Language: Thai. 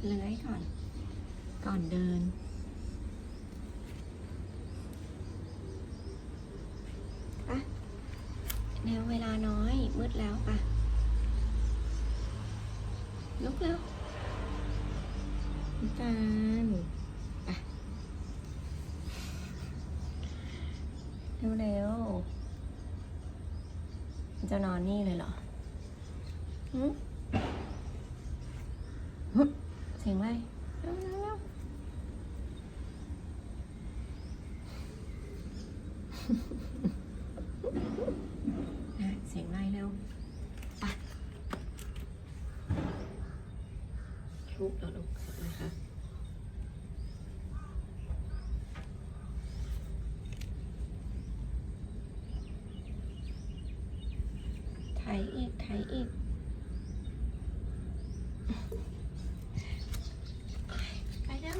เลื้อยก่อนเดินอะแนวเวลาน้อยมืดแล้วปะลุกแล้วกันปะเร็วๆจะนอนนี่เลยเหรอเสียงอะไรเร็วเสียงอะไรเร็วไปลุกแล้วลุกนะคะไถอีกไปแล้ว